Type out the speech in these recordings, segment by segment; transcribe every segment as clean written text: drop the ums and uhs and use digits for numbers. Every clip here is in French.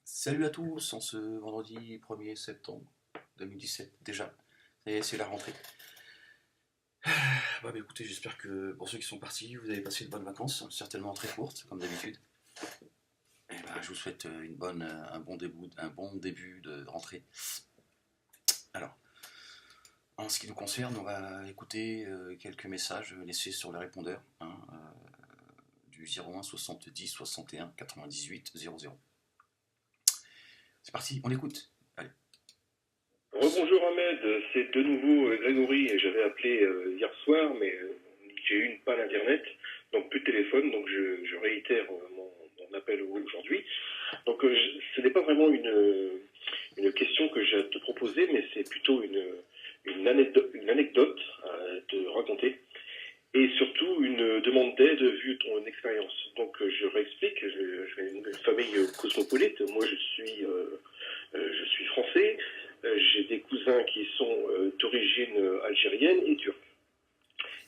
Salut à tous, en ce vendredi 1er septembre 2017 déjà. Ça y est, c'est la rentrée. Écoutez, j'espère que pour ceux qui sont partis, vous avez passé de bonnes vacances, certainement très courtes, comme d'habitude. Je vous souhaite un bon début de rentrée. Alors, en ce qui nous concerne, on va écouter quelques messages laissés sur le répondeur du 01 70 61 98 00. C'est parti, on l'écoute. Allez. Rebonjour Ahmed, c'est de nouveau Grégory et j'avais appelé hier soir mais j'ai eu une panne internet, donc plus de téléphone, donc je réitère mon appel aujourd'hui. Donc ce n'est pas vraiment une question que j'ai à te proposer, mais c'est plutôt une anecdote à te raconter et surtout une demande d'aide vu ton expérience. Donc je réexplique, je viens d'une famille cosmopolite, moi je suis français. J'ai des cousins qui sont d'origine algérienne et turque.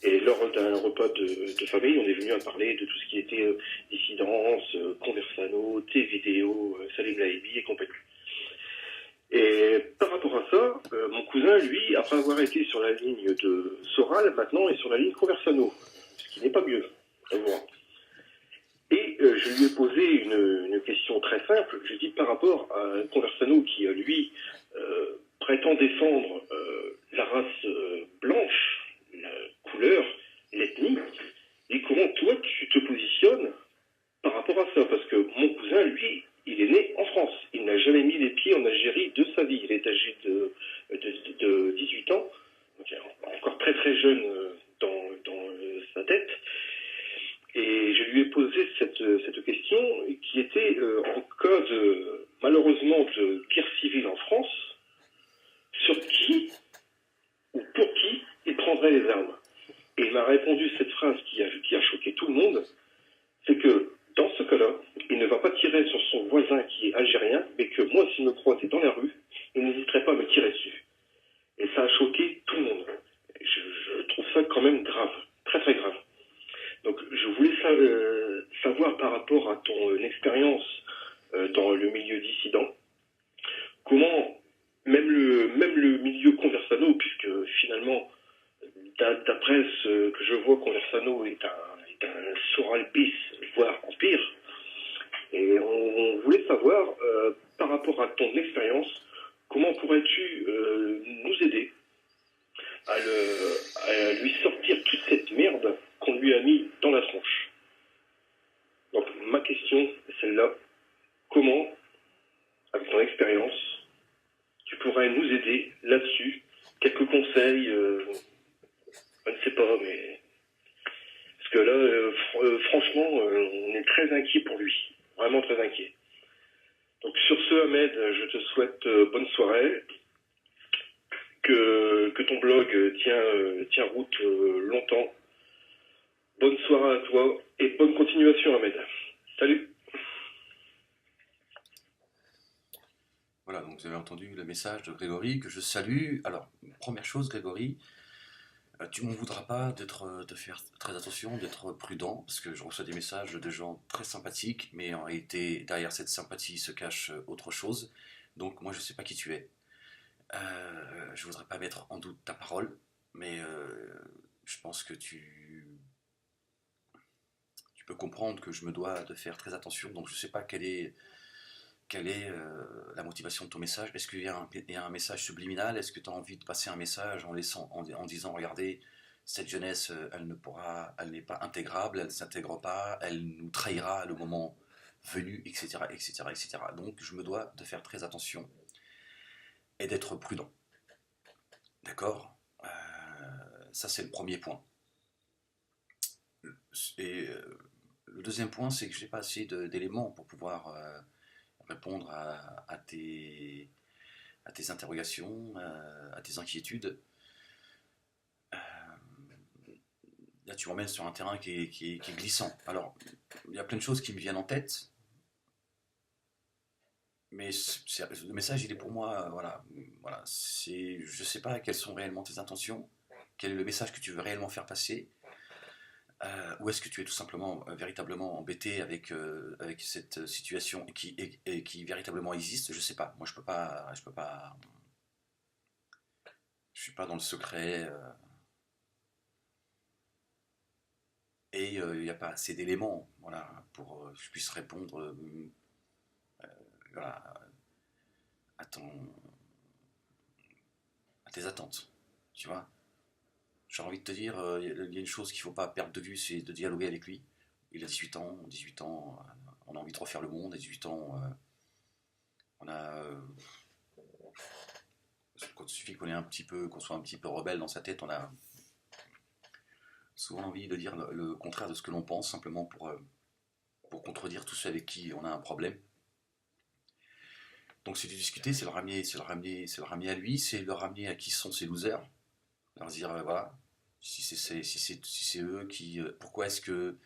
Et lors d'un repas de famille, on est venu à parler de tout ce qui était dissidence, Conversano, T-Vidéo, Salim Laïbi et compagnie. Et par rapport à ça, mon cousin, lui, après avoir été sur la ligne de Soral, maintenant est sur la ligne Conversano, ce qui n'est pas mieux, à voir. Et je lui ai posé une question très simple. Je lui ai dit par rapport à Conversano qui, lui, prétend défendre la race blanche, la couleur, l'ethnie, et comment toi tu te positionnes par rapport à ça? Parce que mon cousin, lui, il est né en France. Il n'a jamais mis les pieds en Algérie de sa vie. Il est âgé de 18 ans, donc encore très très jeune dans sa tête. Et je lui ai posé cette question qui était en cas malheureusement de guerre civile en France, sur qui ou pour qui il prendrait les armes. Et il m'a répondu cette phrase qui a choqué tout le monde, c'est que dans ce cas-là, il ne va pas tirer sur son voisin qui est algérien, mais que moi, s'il me croisait dans la rue, il n'hésiterait pas à me tirer dessus. Et ça a choqué tout le monde. Je trouve ça quand même grave, très très grave. Donc je voulais savoir par rapport à ton expérience dans le milieu dissident, comment même le milieu Conversano, puisque finalement, d'après ce que je vois, Conversano est un Soral bis, voire empire, et on voulait savoir, par rapport à ton expérience, comment pourrais-tu nous aider à lui sortir toute cette merde qu'on lui a mis dans la tronche. Donc ma question est celle-là. Comment, avec ton expérience, tu pourrais nous aider là-dessus? Quelques conseils, je ne sais pas, mais... Parce que là, franchement, on est très inquiet pour lui. Vraiment très inquiet. Donc sur ce, Ahmed, je te souhaite bonne soirée. Que ton blog tient route longtemps. Bonne soirée à toi et bonne continuation, Ahmed. Salut. Voilà, donc vous avez entendu le message de Grégory que je salue. Alors, première chose, Grégory, tu m'en voudras pas de faire très attention, d'être prudent, parce que je reçois des messages de gens très sympathiques, mais en réalité, derrière cette sympathie se cache autre chose. Donc, moi, je sais pas qui tu es. Je voudrais pas mettre en doute ta parole, mais je pense que tu peux comprendre que je me dois de faire très attention. Donc, je sais pas quelle est la motivation de ton message. Est-ce qu'il y a un message subliminal? Est-ce que tu as envie de passer un message en disant, regardez, cette jeunesse, elle n'est pas intégrable, elle ne s'intègre pas, elle nous trahira le moment venu, etc., etc., etc. Donc je me dois de faire très attention et d'être prudent. D'accord. Ça, c'est le premier point. Et le deuxième point, c'est que je n'ai pas assez d'éléments pour pouvoir répondre à tes interrogations, à tes inquiétudes. Là, tu m'emmènes sur un terrain qui est glissant. Alors, il y a plein de choses qui me viennent en tête, mais le message, il est pour moi, voilà, je ne sais pas quelles sont réellement tes intentions, quel est le message que tu veux réellement faire passer. Ou est-ce que tu es tout simplement, véritablement embêté avec cette situation et qui véritablement existe? Je sais pas. Moi, je peux pas, je suis pas dans le secret et il n'y a pas assez d'éléments, voilà, pour que je puisse répondre voilà, à à tes attentes. Tu vois? J'ai envie de te dire, il y a une chose qu'il ne faut pas perdre de vue, c'est de dialoguer avec lui. Il a 18 ans, on a envie de refaire le monde. À 18 ans, on a, quand il suffit qu'on ait un petit peu, qu'on soit un petit peu rebelle dans sa tête, on a souvent envie de dire le contraire de ce que l'on pense, simplement pour contredire tous ceux avec qui on a un problème. Donc c'est de discuter, c'est le ramener à lui, c'est le ramener à qui sont ces losers, leur dire voilà, si c'est eux qui, pourquoi est-ce que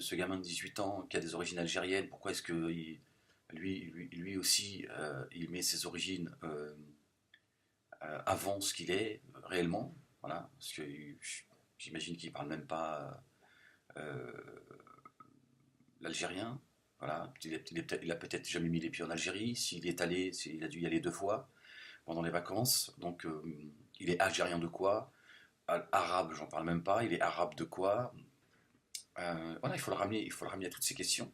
ce gamin de 18 ans qui a des origines algériennes, pourquoi est-ce que lui aussi il met ses origines avant ce qu'il est réellement, voilà, parce que j'imagine qu'il parle même pas euh, l'algérien, voilà, il a peut-être jamais mis les pieds en Algérie, s'il est allé, il a dû y aller 2 fois pendant les vacances, donc il est algérien de quoi, arabe, j'en parle même pas, il est arabe de quoi, voilà, il faut le ramener à toutes ces questions,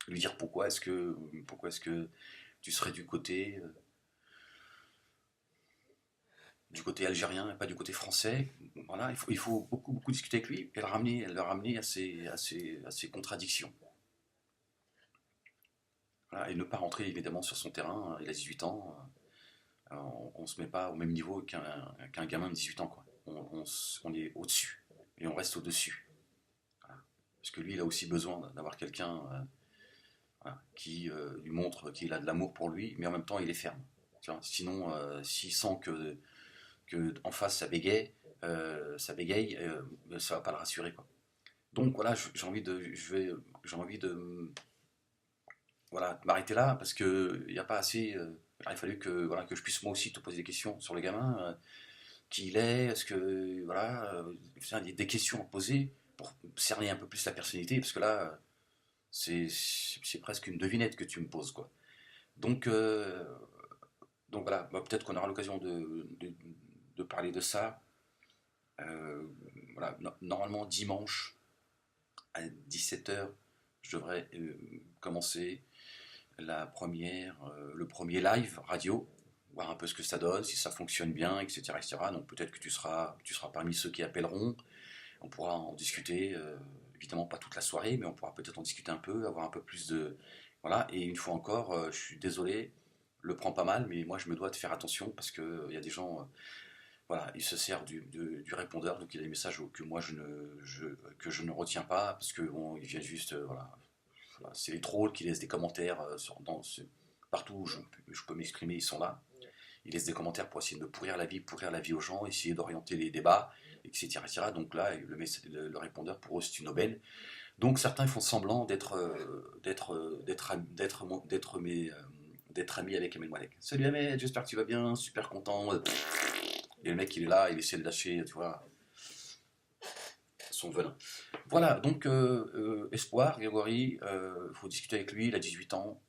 lui dire pourquoi est-ce que tu serais du côté algérien et pas du côté français. Voilà, il faut beaucoup, beaucoup discuter avec lui et le ramener à ses contradictions. Voilà, et ne pas rentrer évidemment sur son terrain. Il a 18 ans, on ne se met pas au même niveau qu'un gamin de 18 ans. Quoi. On est au-dessus et on reste au-dessus. Voilà. Parce que lui, il a aussi besoin d'avoir quelqu'un voilà, qui lui montre qu'il a de l'amour pour lui, mais en même temps, il est ferme. Tu vois, sinon, s'il sent que en face ça bégaye, ça va pas le rassurer quoi. Donc voilà, j'ai envie de voilà de m'arrêter là parce que il y a pas assez. Il a fallu que voilà que je puisse moi aussi te poser des questions sur le gamin, qui il est ce que voilà, des questions à poser pour cerner un peu plus la personnalité parce que là c'est presque une devinette que tu me poses quoi. Donc donc voilà, bah, peut-être qu'on aura l'occasion de parler de ça. Euh, voilà, normalement dimanche à 17 h, je devrais commencer le premier live radio, voir un peu ce que ça donne, si ça fonctionne bien, etc. etc. Donc peut-être que tu seras parmi ceux qui appelleront. On pourra en discuter, évidemment pas toute la soirée, mais on pourra peut-être en discuter un peu, avoir un peu plus de... Voilà, et une fois encore, je suis désolé, le prends pas mal, mais moi je me dois de faire attention parce qu'il y a des gens voilà, il se sert du répondeur, donc il a des messages que moi que je ne retiens pas, parce que bon, il vient juste, voilà, voilà, c'est les trolls qui laissent des commentaires partout où je peux m'exprimer, ils sont là. Ils laissent des commentaires pour essayer de me pourrir la vie aux gens, essayer d'orienter les débats, etc., etc. Donc là, le répondeur, pour eux, c'est une aubaine. Donc certains font semblant d'être amis avec Ahmed Malek. Salut Ahmed, j'espère que tu vas bien, super content. Et le mec, il est là, il essaie de lâcher, tu vois, son venin. Voilà, donc espoir, Grégory, il faut discuter avec lui, il a 18 ans.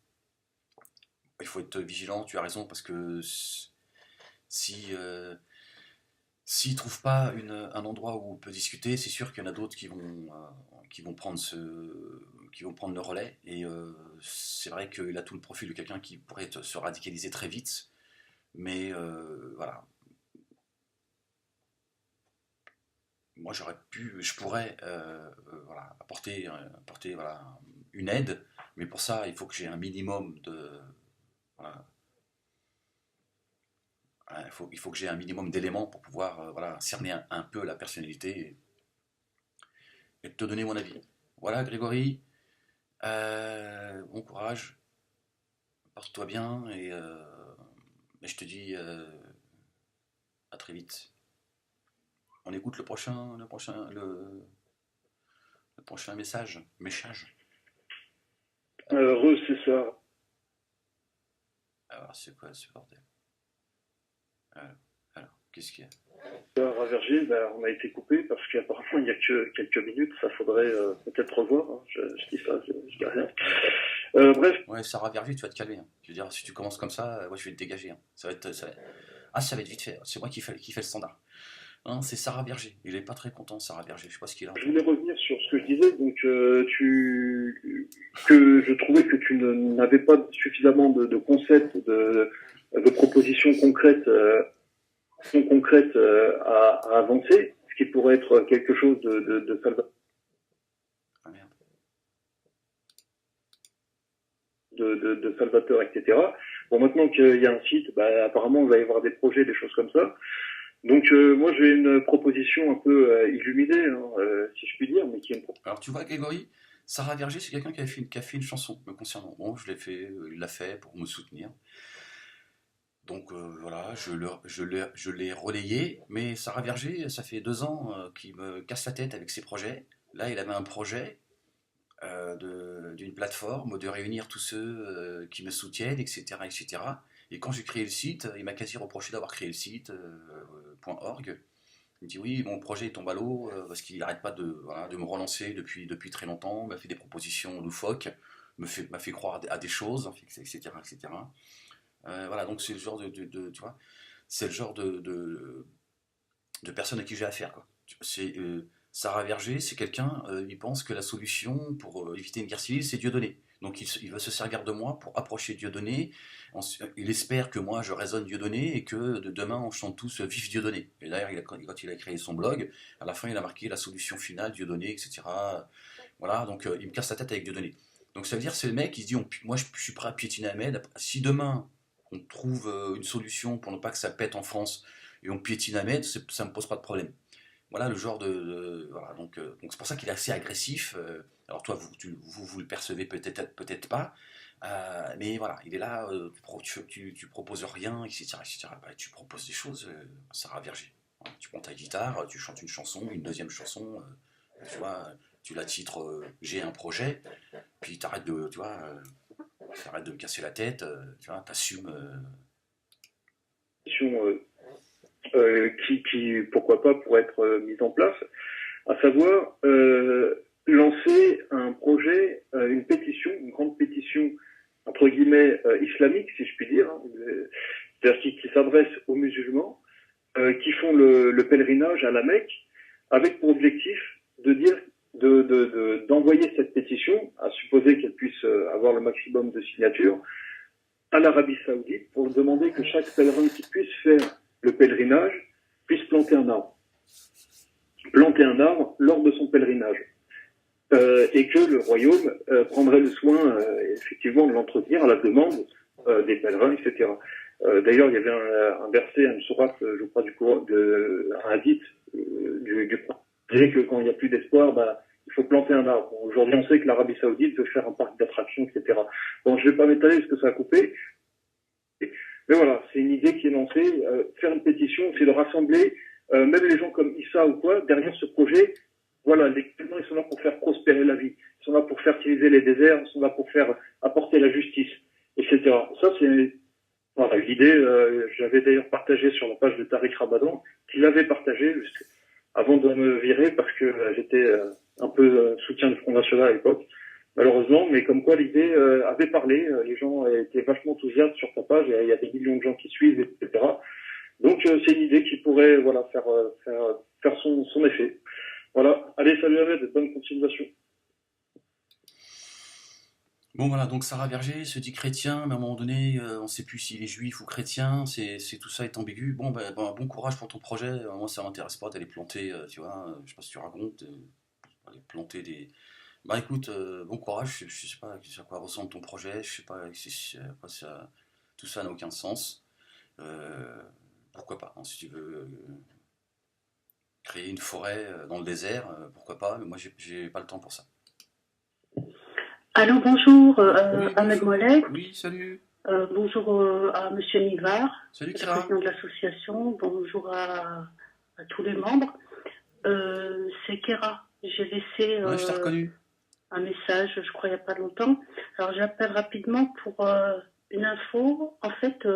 Il faut être vigilant, tu as raison, parce que si s'il ne trouve pas un endroit où on peut discuter, c'est sûr qu'il y en a d'autres qui vont prendre le relais. Et c'est vrai qu'il a tout le profil de quelqu'un qui pourrait se radicaliser très vite. Mais voilà, moi je pourrais voilà, apporter voilà, une aide, mais pour ça il faut que j'ai un minimum voilà, il faut que j'ai un minimum d'éléments pour pouvoir voilà, cerner un peu la personnalité et te donner mon avis. Voilà Grégory, bon courage, porte-toi bien et je te dis à très vite. On écoute le prochain message. C'est ça. Alors c'est quoi ce bordel? Alors, alors. Qu'est-ce qu'il y a? Raverger, on a été coupé parce qu'apparemment il n'y a que quelques minutes, ça faudrait peut-être revoir, hein. Je dis ça, je dis rien. Bref. Ouais, Sarah Verger, tu vas te calmer. Hein. Je veux dire, si tu commences comme ça, moi je vais te dégager. Hein. Ah, ça va être vite fait. C'est moi qui fais le standard. Hein, c'est Sarah Verger. Il est pas très content, Sarah Verger. Je sais pas ce qu'il a. Je voulais revenir sur ce que je disais, donc que je trouvais que tu n'avais pas suffisamment de concepts, de propositions concrètes, à avancer, ce qui pourrait être quelque chose de salvateur. Ah merde. De salvateur, etc. Bon, maintenant qu'il y a un site, apparemment, il va y avoir des projets, des choses comme ça. Donc, moi, j'ai une proposition un peu illuminée, hein, si je puis dire, mais qui est une proposition. Alors, tu vois, Grégory, Sarah Verger, c'est quelqu'un qui a fait une chanson me concernant. Bon, je l'ai fait, il l'a fait pour me soutenir. Donc voilà, je l'ai relayé, mais Sarah Verger, ça fait 2 ans qu'il me casse la tête avec ses projets. Là, il avait un projet d'une plateforme, de réunir tous ceux qui me soutiennent, etc., etc. Et quand j'ai créé le site, il m'a quasi reproché d'avoir créé le site .org. Il me dit oui, mon projet tombe à l'eau parce qu'il n'arrête pas de me relancer depuis très longtemps, m'a fait des propositions loufoques, m'a fait croire à des choses, etc., etc. Voilà, donc c'est le genre tu vois, c'est le genre de personne à qui j'ai affaire, quoi. C'est Sarah Verger, c'est quelqu'un, il pense que la solution pour éviter une guerre civile, c'est Dieudonné. Donc il veut se servir de moi pour approcher Dieudonné. Il espère que moi je raisonne Dieudonné et que demain on chante tous Vive Dieudonné. Et d'ailleurs, quand il a créé son blog, à la fin il a marqué la solution finale, Dieudonné, etc. Voilà, donc il me casse la tête avec Dieudonné. Donc ça veut dire c'est le mec qui se dit moi je suis prêt à piétiner Ahmed. Si demain on trouve une solution pour ne pas que ça pète en France et on piétine Ahmed, ça ne me pose pas de problème. Voilà le genre voilà, donc c'est pour ça qu'il est assez agressif. Alors toi, vous le percevez peut-être pas, mais voilà, il est là, tu proposes rien, etc. etc. Tu proposes des choses, Sarah Verger. Voilà, tu prends ta guitare, tu chantes une chanson, une deuxième chanson, tu vois, tu la titres J'ai un projet, puis t'arrêtes t'arrêtes de me casser la tête, tu vois, t'assumes. Qui, pourquoi pas, pourrait être mise en place, à savoir lancer un projet, une pétition, une grande pétition, entre guillemets, islamique, si je puis dire, hein, c'est-à-dire qui s'adresse aux musulmans, qui font le pèlerinage à la Mecque, avec pour objectif de dire d'envoyer cette pétition, à supposer qu'elle puisse avoir le maximum de signatures, à l'Arabie Saoudite pour demander que chaque pèlerin qui puisse faire le pèlerinage puisse planter un arbre. Planter un arbre lors de son pèlerinage. Et que le royaume prendrait le soin, effectivement, de l'entretenir à la demande des pèlerins, etc. D'ailleurs, il y avait un verset, une sourate, je crois, un hadith du qui disait que quand il n'y a plus d'espoir, il faut planter un arbre. Bon, aujourd'hui, on sait que l'Arabie Saoudite veut faire un parc d'attractions, etc. Bon, je ne vais pas m'étaler parce que ça a coupé. Mais voilà, c'est une idée qui est lancée. Faire une pétition, c'est de rassembler même les gens comme Issa ou quoi derrière ce projet. Voilà, les pèlerins, ils sont là pour faire prospérer la vie. Ils sont là pour fertiliser les déserts. Ils sont là pour faire apporter la justice, etc. Ça, c'est voilà, l'idée. J'avais d'ailleurs partagé sur la page de Tariq Ramadan, qui l'avait partagé avant de me virer parce que j'étais un peu soutien du Front National à l'époque. Malheureusement, mais comme quoi l'idée avait parlé, les gens étaient vachement enthousiastes sur ta page, il y a des millions de gens qui suivent, etc. Donc c'est une idée qui pourrait voilà faire son effet. Voilà, allez, salut Ahmed, bonne continuation. Bon voilà, donc Sarah Verger se dit chrétien, mais à un moment donné, on ne sait plus s'il est juif ou chrétien, tout ça est ambigu. Bon, bon courage pour ton projet, moi ça m'intéresse pas d'aller planter, tu vois, je sais pas si tu racontes, aller planter des... Bah écoute, bon courage, je sais pas à quoi ressemble ton projet, je sais pas quoi tout ça n'a aucun sens. Pourquoi pas, hein, si tu veux créer une forêt dans le désert, pourquoi pas, mais moi j'ai pas le temps pour ça. Allô, bonjour, Oui, Ahmed bonjour. Molek. Oui, salut. Bonjour à Monsieur Nivard, Salut le Kira. président de l'association. Bonjour à tous les membres. C'est Kera. J'ai laissé Ouais, je t'ai reconnu. un message, je crois, il n'y a pas longtemps. Alors, j'appelle rapidement pour une info. En fait,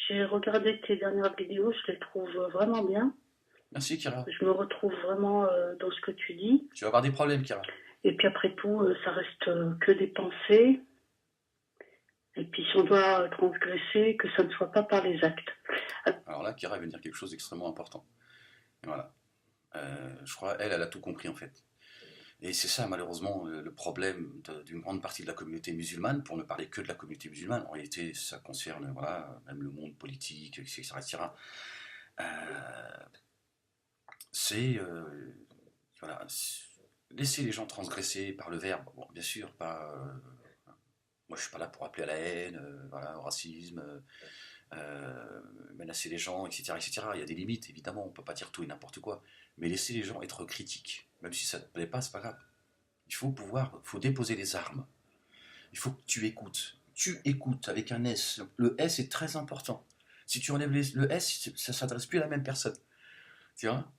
J'ai regardé tes dernières vidéos, je les trouve vraiment bien. Merci, Kira. Je me retrouve vraiment dans ce que tu dis. Tu vas avoir des problèmes, Kira. Et puis après tout, ça reste que des pensées. Et puis si on doit transgresser, que ça ne soit pas par les actes. Alors là, Kira vient dire quelque chose d'extrêmement important. Et voilà. Je crois elle a tout compris en fait. Et c'est ça malheureusement le problème d'une grande partie de la communauté musulmane, pour ne parler que de la communauté musulmane. En réalité, ça concerne voilà, même le monde politique, etc. etc. C'est voilà, laisser les gens transgresser par le verbe. Bon, bien sûr, pas. Moi, je suis pas là pour appeler à la haine, voilà, au racisme. Menacer les gens, etc., etc. Il y a des limites, évidemment, on peut pas dire tout et n'importe quoi. Mais laisser les gens être critiques, même si ça ne te plaît pas, c'est pas grave. Il faut déposer les armes. Il faut que tu écoutes. Tu écoutes avec un S. Le S est très important. Si tu enlèves le S, ça ne s'adresse plus à la même personne. Tu vois,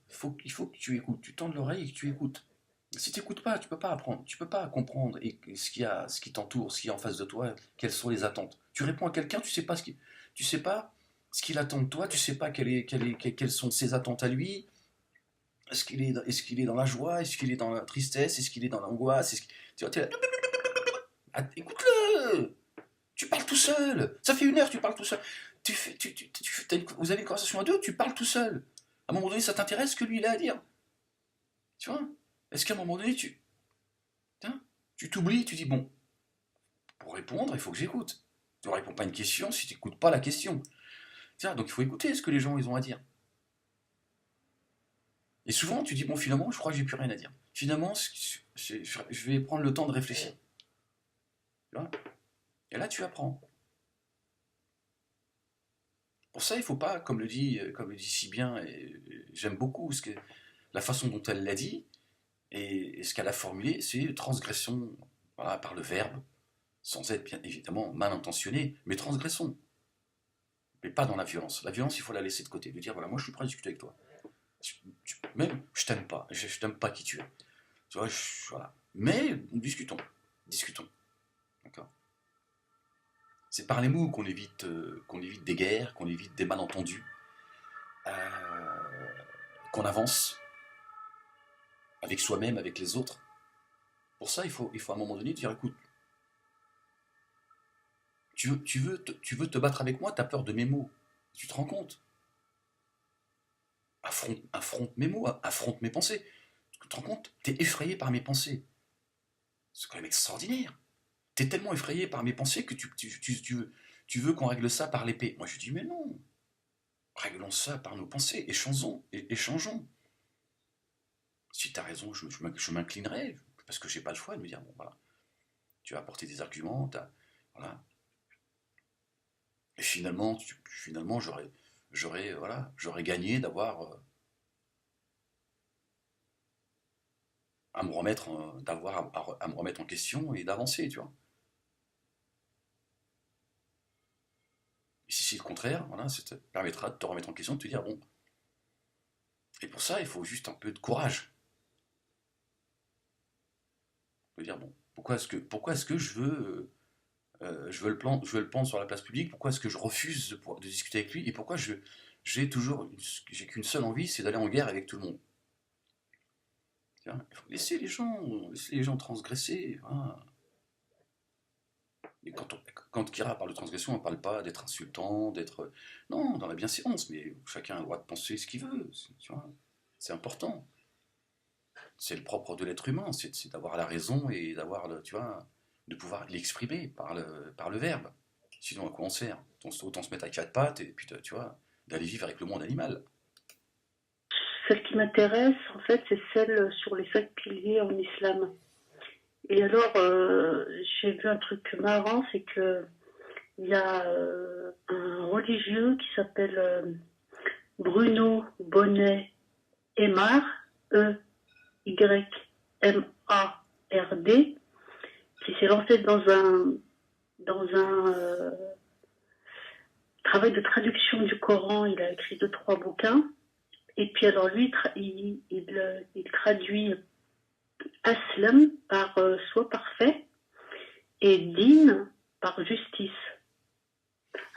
il faut que tu écoutes. Tu tends l'oreille et que tu écoutes. Si tu n'écoutes pas, tu peux pas apprendre. Tu peux pas comprendre ce qui t'entoure, ce qui est en face de toi, quelles sont les attentes. Tu réponds à quelqu'un, tu sais pas ce qu'il attend de toi, tu sais pas quelles sont ses attentes à lui. Est-ce qu'il est dans la joie, est-ce qu'il est dans la tristesse, est-ce qu'il est dans l'angoisse, tu vois, t'es là, écoute-le. Tu parles tout seul. Ça fait 1 heure, tu parles tout seul. Vous avez une conversation à deux, tu parles tout seul. À un moment donné, ça t'intéresse ce que lui il a à dire. Tu vois? Est-ce qu'à un moment donné, tu t'oublies, tu dis bon, pour répondre, il faut que j'écoute. Tu ne réponds pas à une question si tu n'écoutes pas la question. Tiens, donc il faut écouter ce que les gens ils ont à dire. Et souvent, tu dis bon, finalement, je crois que j'ai plus rien à dire. Finalement, je vais prendre le temps de réfléchir. Tu vois? Et là, tu apprends. Pour ça, il ne faut pas, comme le dit si bien, et j'aime beaucoup la façon dont elle l'a dit, et ce qu'elle a formulé, c'est transgression voilà, par le verbe, sans être bien évidemment mal intentionné, mais transgressons. Mais pas dans la violence. La violence, il faut la laisser de côté, de dire voilà, moi je suis prêt à discuter avec toi. Même, je t'aime pas, je t'aime pas qui tu es. Tu vois, voilà. Mais discutons, discutons. D'accord. C'est par les mots qu'on évite des guerres, qu'on évite des malentendus, qu'on avance avec soi-même, avec les autres. Pour ça, il faut à un moment donné dire écoute, tu veux te battre avec moi, tu as peur de mes mots. Tu te rends compte? Affronte mes mots, affronte mes pensées. Tu te rends compte? Tu es effrayé par mes pensées. C'est quand même extraordinaire. Tu es tellement effrayé par mes pensées que tu veux qu'on règle ça par l'épée. Moi, je dis mais non. Réglons ça par nos pensées. Échangeons. Si tu as raison, je m'inclinerai, parce que j'ai pas le choix de me dire bon, voilà, tu vas apporter des arguments, voilà. Et finalement, j'aurais gagné d'avoir à me remettre, à me remettre en question et d'avancer, tu vois. Et si c'est le contraire, voilà, ça te permettra de te remettre en question, de te dire bon. Et pour ça, il faut juste un peu de courage. De dire bon, pourquoi est-ce que je veux le prendre sur la place publique, pourquoi est-ce que je refuse de discuter avec lui, et pourquoi j'ai qu'une seule envie, c'est d'aller en guerre avec tout le monde. Il faut laisser les gens transgresser. Hein. Et quand Kira parle de transgression, on ne parle pas d'être insultant, d'être... Non, dans la bienséance, mais chacun a le droit de penser ce qu'il veut, tu vois. C'est important. C'est le propre de l'être humain, c'est d'avoir la raison et tu vois, de pouvoir l'exprimer par le verbe. Sinon, à quoi on sert? Autant se mettre à 4 pattes et puis, tu vois, d'aller vivre avec le monde animal. Celle qui m'intéresse, en fait, c'est celle sur les 5 piliers en islam. Et alors, j'ai vu un truc marrant, c'est que il y a un religieux qui s'appelle Bruno Bonnet Aymard, Eymard, qui s'est lancé dans un travail de traduction du Coran. Il a écrit 2-3 bouquins. Et puis alors lui, il traduit Aslam par soi parfait et Din par justice.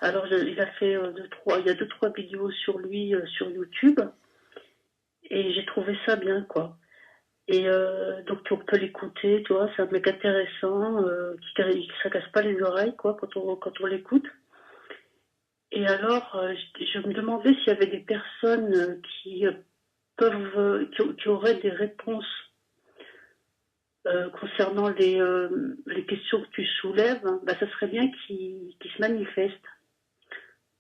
Alors, il a fait il y a deux, trois vidéos sur lui sur YouTube, et j'ai trouvé ça bien, quoi. Et donc, on peut l'écouter, tu vois, c'est un mec intéressant, ça casse pas les oreilles, quoi, quand on l'écoute. Et alors, je me demandais s'il y avait des personnes qui qui auraient des réponses concernant les questions que tu soulèves, hein. Bah, ça serait bien qu'ils se manifestent.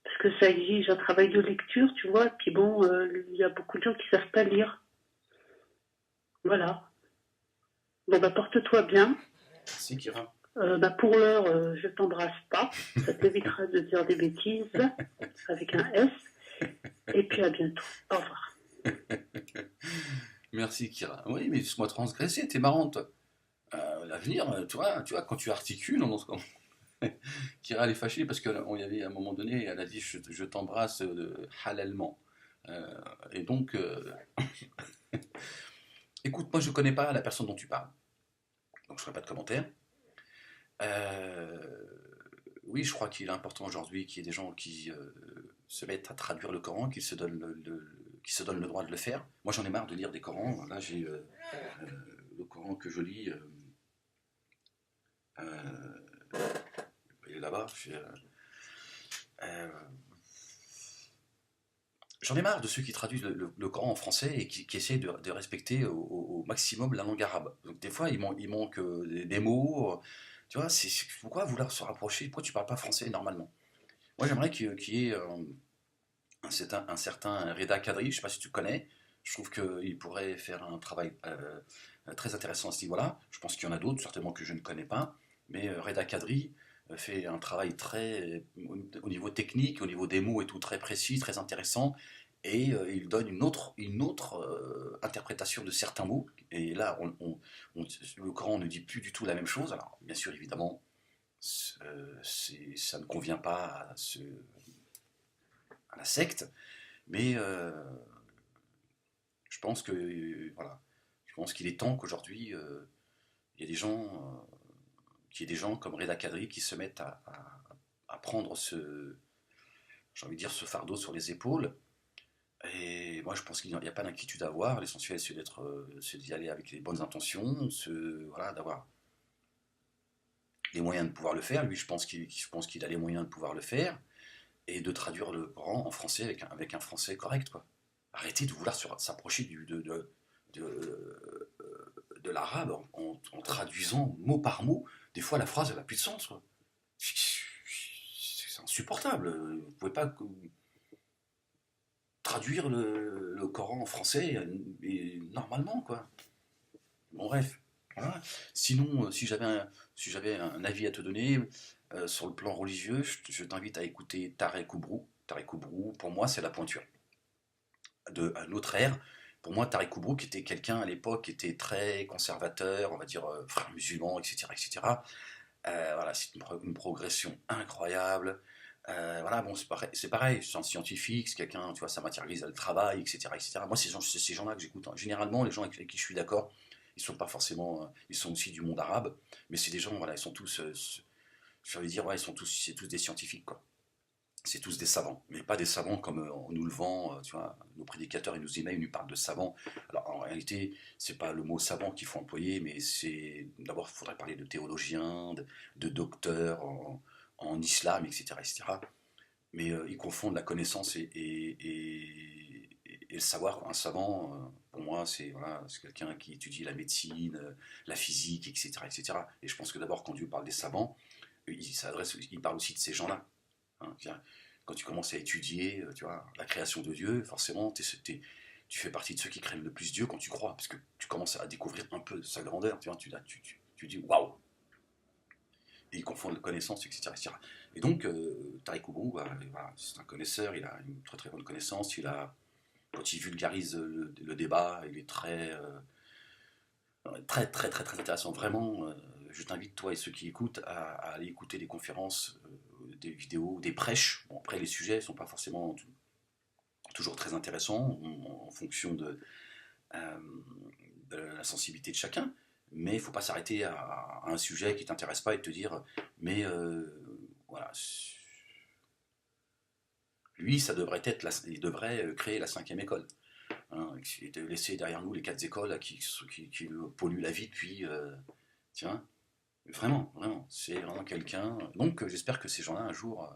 Parce que ça exige un travail de lecture, tu vois. Puis bon, il y a beaucoup de gens qui savent pas lire. Voilà. Bon, bah, porte-toi bien. Merci, Kira. Bah, pour l'heure, je t'embrasse pas. Ça t'évitera de dire des bêtises avec un S. Et puis à bientôt. Au revoir. Merci, Kira. Oui, mais laisse-moi transgresser, t'es marrante. L'avenir, tu vois, quand tu articules, Kira, elle est fâchée parce qu'on y avait à un moment donné, elle a dit je t'embrasse halalement. Et donc, écoute, moi je connais pas la personne dont tu parles, donc je ferai pas de commentaire. Euh, oui, je crois qu'il est important aujourd'hui qu'il y ait des gens qui se mettent à traduire le Coran, qui se donnent le droit de le faire. Moi j'en ai marre de lire des Corans. Là j'ai le Coran que je lis. Il est là-bas. Euh, J'en ai marre de ceux qui traduisent le Coran en français et qui essayent de respecter au maximum la langue arabe. Donc des fois, il manque des mots. Tu vois, pourquoi vouloir se rapprocher? Pourquoi tu parles pas français normalement? Moi, j'aimerais qu'il y ait un certain Reda Kadri, je ne sais pas si tu connais. Je trouve qu'il pourrait faire un travail très intéressant à ce niveau-là. Je pense qu'il y en a d'autres, certainement que je ne connais pas. Mais Reda Kadri fait un travail très, au niveau technique, au niveau des mots et tout, très précis, très intéressant. Et il donne une autre interprétation de certains mots. Et là, le Coran ne dit plus du tout la même chose. Alors, bien sûr, évidemment, ça ne convient pas à la secte, mais je pense que voilà, je pense qu'il est temps qu'aujourd'hui il y ait qu'il y ait des gens comme Reda Kadri qui se mettent à prendre j'ai envie de dire, ce fardeau sur les épaules. Et moi, je pense qu'il n'y a pas d'inquiétude à avoir. L'essentiel, c'est d'y aller avec les bonnes intentions, voilà, d'avoir les moyens de pouvoir le faire. Lui, je pense qu'il a les moyens de pouvoir le faire et de traduire le Coran en français avec un français correct, quoi. Arrêtez de vouloir s'approcher de l'arabe en traduisant mot par mot. Des fois, la phrase, elle n'a plus de sens, quoi. C'est insupportable. Vous ne pouvez pas traduire le Coran en français normalement, quoi. Bon, bref. Voilà. Sinon, si j'avais un avis à te donner sur le plan religieux, je t'invite à écouter Tarek Oubrou. Tarek Oubrou, pour moi, c'est la pointure de à notre ère. Pour moi, Tarek Oubrou, qui était quelqu'un à l'époque qui était très conservateur, on va dire frère musulman, etc., etc. Voilà, c'est une progression incroyable. Voilà, bon, c'est pareil, c'est un scientifique, c'est quelqu'un, tu vois, ça matérialise le travail, etc., etc. Moi, c'est ces gens-là que j'écoute, hein. Généralement, les gens avec qui je suis d'accord, ils sont pas forcément, ils sont aussi du monde arabe, mais c'est des gens, voilà, ils sont tous, j'ai envie de dire, ouais, c'est tous des scientifiques, quoi. C'est tous des savants, mais pas des savants comme on nous le vend, tu vois, nos prédicateurs, ils nous emaillent, ils nous parlent de savants. Alors en réalité, c'est pas le mot savant qu'il faut employer, mais d'abord, il faudrait parler de théologiens, de docteurs en islam, etc., etc. Mais ils confondent la connaissance et le savoir. Un savant, pour moi, c'est voilà, c'est quelqu'un qui étudie la médecine, la physique, etc., etc. Et je pense que d'abord, quand Dieu parle des savants, il parle aussi de ces gens-là. Hein. Quand tu commences à étudier, tu vois, la création de Dieu, forcément, tu fais partie de ceux qui craignent le plus Dieu quand tu crois, parce que tu commences à découvrir un peu sa grandeur. Tu vois, tu dis waouh. Et ils confondent connaissance, etc., etc. Et donc, Tariq Oubrou, bah, voilà, c'est un connaisseur, il a une très très bonne connaissance. Quand il vulgarise le débat, il est très très très très intéressant. Vraiment, je t'invite, toi et ceux qui écoutent, à aller écouter des conférences, des vidéos, des prêches. Bon, après, les sujets ne sont pas forcément toujours très intéressants en fonction euh, de la sensibilité de chacun. Mais il ne faut pas s'arrêter à un sujet qui ne t'intéresse pas et te dire, mais voilà, lui, ça devrait être il devrait créer la 5e école. Hein, et de laisser derrière nous les 4 écoles là, qui polluent la vie depuis. Tiens, vraiment, vraiment, c'est vraiment quelqu'un. Donc j'espère que ces gens-là, un jour.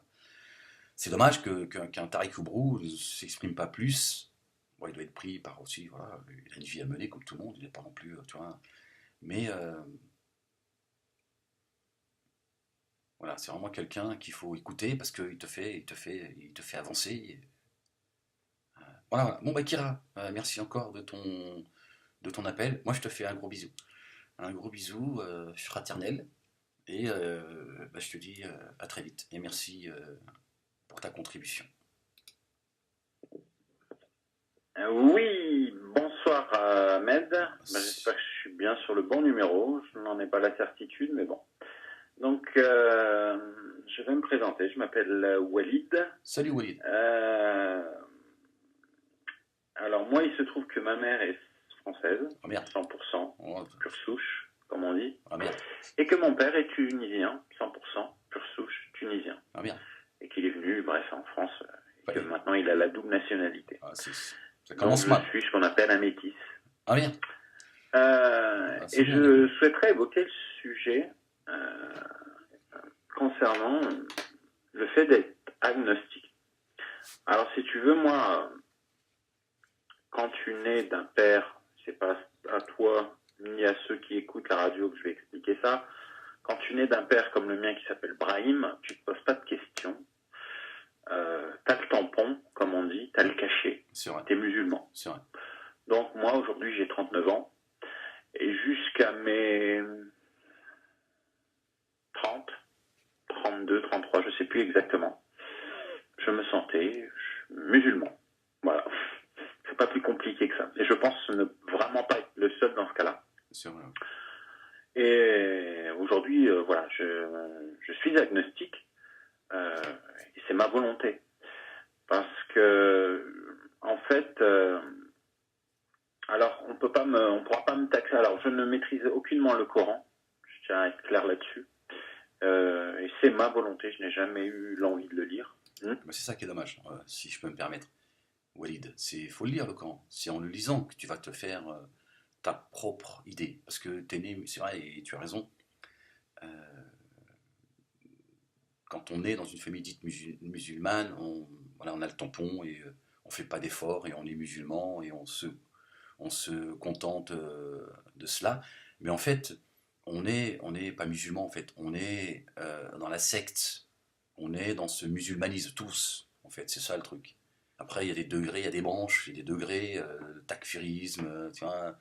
C'est dommage qu'un Tariq Oubrou ne s'exprime pas plus. Bon, il doit être pris par aussi, voilà, il a une vie à mener comme tout le monde, il n'est pas non plus, tu vois. Mais voilà, c'est vraiment quelqu'un qu'il faut écouter parce qu'il te fait avancer. Voilà, voilà. Bon, bah Kira, merci encore de ton appel. Moi, je te fais un gros bisou fraternel, et bah, je te dis à très vite. Et merci pour ta contribution. Oui, bonsoir Ahmed. J'espère que je suis bien sur le bon numéro. Je n'en ai pas la certitude, mais bon. Donc, je vais me présenter. Je m'appelle Walid. Salut Walid. Alors, moi, il se trouve que ma mère est française, Oh, merde. 100%, Oh, pure souche, comme on dit. ah merde. Et que mon père est tunisien, 100%, pure souche, tunisien. Ah merde. Et qu'il est venu, bref, en France, et que Ouais. maintenant il a la double nationalité. Ah, ça commence mal. Donc, je suis ce qu'on appelle un métis. Ah merde. Et je souhaiterais évoquer le sujet concernant le fait d'être agnostique. Alors, si tu veux, moi, quand tu nais d'un père, c'est pas à toi ni à ceux qui écoutent la radio que je vais expliquer ça. Quand tu nais d'un père comme le mien qui s'appelle Brahim, tu te poses pas de questions. T'as le tampon, comme on dit, t'as le cachet. C'est vrai. T'es musulman. C'est vrai. Donc moi, aujourd'hui, j'ai 39 ans. Et jusqu'à mes 30, 32, 33, je sais plus exactement, je me sentais musulman. Voilà. C'est pas plus compliqué que ça. Et je pense ne vraiment pas être le seul dans ce cas-là. C'est vrai. Et aujourd'hui, voilà, je suis agnostique. Et c'est ma volonté. Parce que, en fait, alors on pourra pas me taxer. Alors je ne maîtrise aucunement le Coran. Je tiens à être clair là-dessus. Et c'est ma volonté. Je n'ai jamais eu l'envie de le lire. Bah, c'est ça qui est dommage, si je peux me permettre. Walid, il faut le lire le Coran. C'est en le lisant que tu vas te faire ta propre idée. Parce que t'es né, c'est vrai, et tu as raison. Quand on est dans une famille dite musulmane, voilà, on a le tampon et on fait pas d'efforts et on est musulman et on se contente de cela. Mais en fait, on n'est pas musulman en fait. On est dans la secte. On est dans ce musulmanisme tous. En fait, c'est ça le truc. Après, il y a des degrés, il y a des branches, il y a des degrés, le takfirisme, tu vois,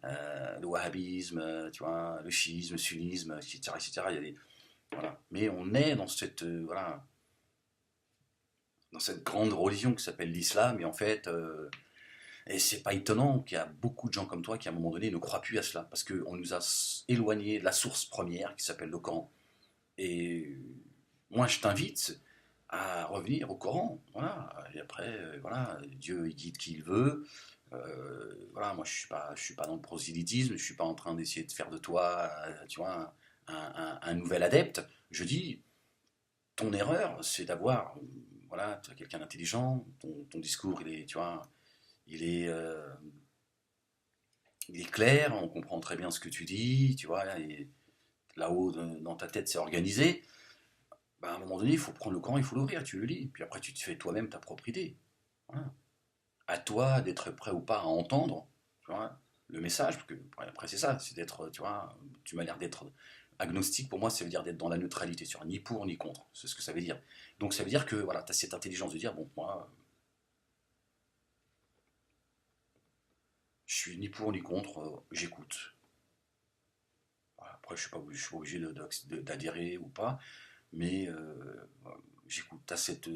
le wahhabisme, tu vois, le chiisme, le sunnisme, etc., etc. Il y a des, voilà. Mais on est dans cette, voilà, dans cette grande religion qui s'appelle l'islam, et en fait, et c'est pas étonnant qu'il y a beaucoup de gens comme toi qui à un moment donné ne croient plus à cela, parce qu'on nous a éloignés de la source première qui s'appelle le Coran. Et moi, je t'invite à revenir au Coran, voilà. Et après, voilà, Dieu il guide qui il veut. Voilà, moi je suis pas dans le prosélytisme, je suis pas en train d'essayer de faire de toi, tu vois, un nouvel adepte. Je dis, ton erreur, c'est d'avoir, voilà, tu es quelqu'un d'intelligent, ton discours, il est, tu vois, il est, euh, il est clair, on comprend très bien ce que tu dis, tu vois, et là-haut dans ta tête c'est organisé. Bah, à un moment donné, il faut prendre le Coran, il faut l'ouvrir, tu le lis, puis après tu te fais toi-même ta propre idée. Voilà. À toi d'être prêt ou pas à entendre, tu vois, le message, parce que après c'est ça, c'est d'être, tu vois, tu m'as l'air d'être agnostique, pour moi ça veut dire d'être dans la neutralité, sur ni pour ni contre, c'est ce que ça veut dire. Donc ça veut dire que voilà, tu as cette intelligence de dire, bon, moi, je suis ni pour ni contre, j'écoute. Voilà, après je suis pas obligé d'adhérer ou pas, mais voilà, j'écoute, tu as cette...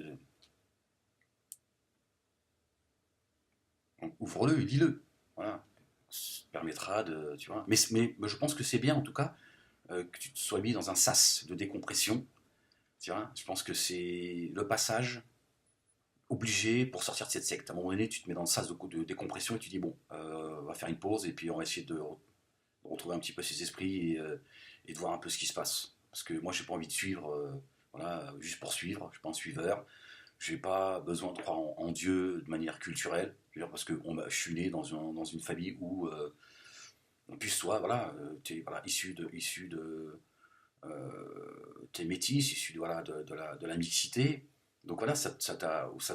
ouvre-le et lis-le, voilà. Ça te permettra de, tu vois, mais je pense que c'est bien en tout cas que tu te sois mis dans un sas de décompression. Tu vois, je pense que c'est le passage obligé pour sortir de cette secte. À un moment donné, tu te mets dans le sas de décompression et tu dis bon, on va faire une pause et puis on va essayer de retrouver un petit peu ses esprits et de voir un peu ce qui se passe. Parce que moi, j'ai pas envie de suivre, voilà, juste pour suivre. Je suis pas un suiveur. j'ai pas besoin de croire en Dieu de manière culturelle, je veux dire, parce que je suis né dans une famille où, en plus, toi, voilà, tu es voilà, t'es métis, issu voilà, de la mixité. Donc voilà, ça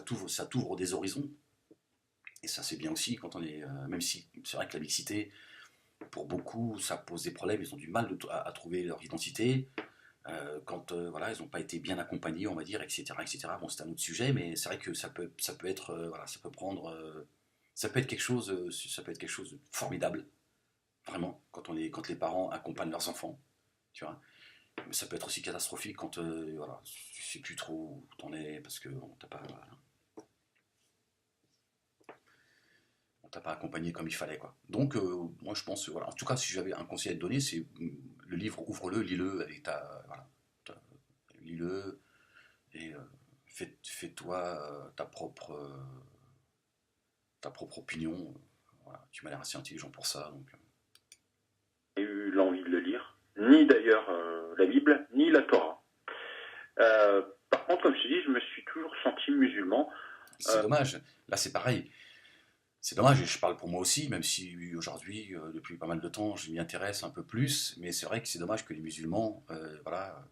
t'ouvre des horizons. Et ça, c'est bien aussi quand on est. Même si c'est vrai que la mixité, pour beaucoup, ça pose des problèmes, ils ont du mal à trouver leur identité. Quand voilà, ils n'ont pas été bien accompagnés, on va dire, etc., etc. Bon, c'est un autre sujet, mais c'est vrai que ça peut être, voilà, ça peut prendre, ça peut être quelque chose de formidable, vraiment, quand les parents accompagnent leurs enfants, tu vois. Mais ça peut être aussi catastrophique quand, voilà, tu sais plus trop où t'en es parce que on t'a pas accompagné comme il fallait, quoi. Donc, moi, je pense, voilà, en tout cas, si j'avais un conseil à te donner, c'est le livre, ouvre-le, lis-le avec voilà, lis-le et fais-toi ta propre opinion. Voilà, tu m'as l'air assez intelligent pour ça, donc. J'ai eu l'envie de le lire, ni d'ailleurs la Bible, ni la Torah. Par contre, comme je te dis, je me suis toujours senti musulman. C'est dommage. Là, c'est pareil. C'est dommage, et je parle pour moi aussi, même si aujourd'hui, depuis pas mal de temps, je m'y intéresse un peu plus. Mais c'est vrai que c'est dommage que les musulmans, voilà,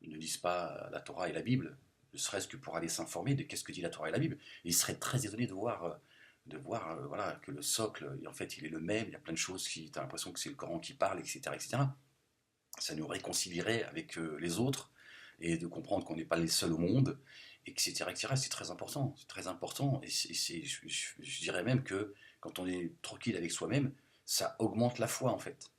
ne lisent pas la Torah et la Bible, ne serait-ce que pour aller s'informer de qu'est-ce que dit la Torah et la Bible. Et ils seraient très étonnés de voir voilà, que le socle, en fait, il est le même. Il y a plein de choses qui, t'as l'impression que c'est le Coran qui parle, etc., etc. Ça nous réconcilierait avec les autres et de comprendre qu'on n'est pas les seuls au monde, etc., etc. C'est très important, c'est très important. Et je dirais même que quand on est tranquille avec soi-même, ça augmente la foi en fait.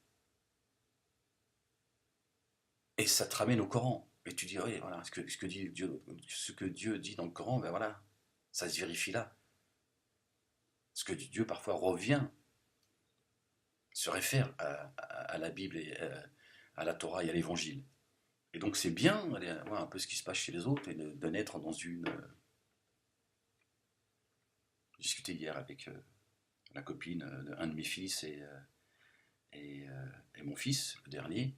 Et ça te ramène au Coran. Et tu dis, oui, voilà, ce que Dieu dit dans le Coran, ben voilà, ça se vérifie là. Ce que Dieu parfois revient, se réfère à la Bible et à la Torah et à l'Évangile. Et donc c'est bien d'aller voir un peu ce qui se passe chez les autres et de naître dans une... J'ai discuté hier avec la copine d'un de mes fils et mon fils, le dernier.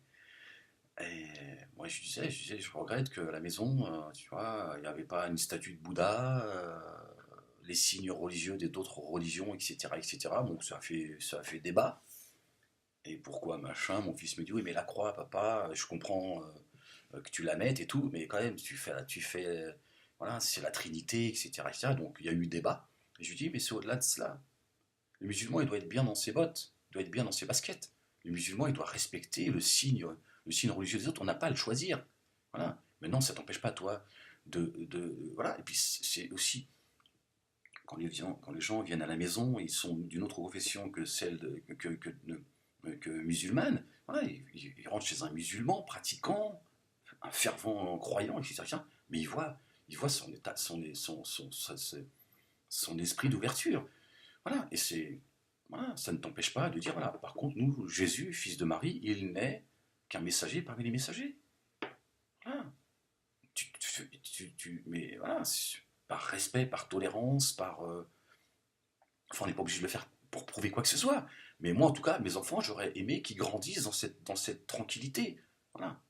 Et moi je disais, je regrette qu'à la maison, tu vois, il n'y avait pas une statue de Bouddha, les signes religieux d'autres religions, etc., etc. Donc ça a fait débat. Et pourquoi machin, mon fils me dit, oui mais la croix, papa, je comprends que tu la mettes et tout, mais quand même, voilà, c'est la Trinité, etc., etc. Donc il y a eu débat. Et je lui dis, mais c'est au-delà de cela. Le musulman, il doit être bien dans ses bottes, il doit être bien dans ses baskets. Le musulman, il doit respecter le signe religieux des autres. On n'a pas à le choisir. Voilà. Maintenant, ça t'empêche pas, toi, voilà. Et puis c'est aussi quand les gens viennent à la maison, ils sont d'une autre confession que celle que musulmane. Voilà, ils rentrent chez un musulman pratiquant, un fervent croyant, etc. Mais il voit son état, son esprit d'ouverture. Voilà, et voilà, ça ne t'empêche pas de dire, voilà, par contre, nous, Jésus, fils de Marie, il n'est qu'un messager parmi les messagers. Voilà. Mais voilà, par respect, par tolérance, enfin, on n'est pas obligé de le faire pour prouver quoi que ce soit. Mais moi, en tout cas, mes enfants, j'aurais aimé qu'ils grandissent dans cette tranquillité. Voilà.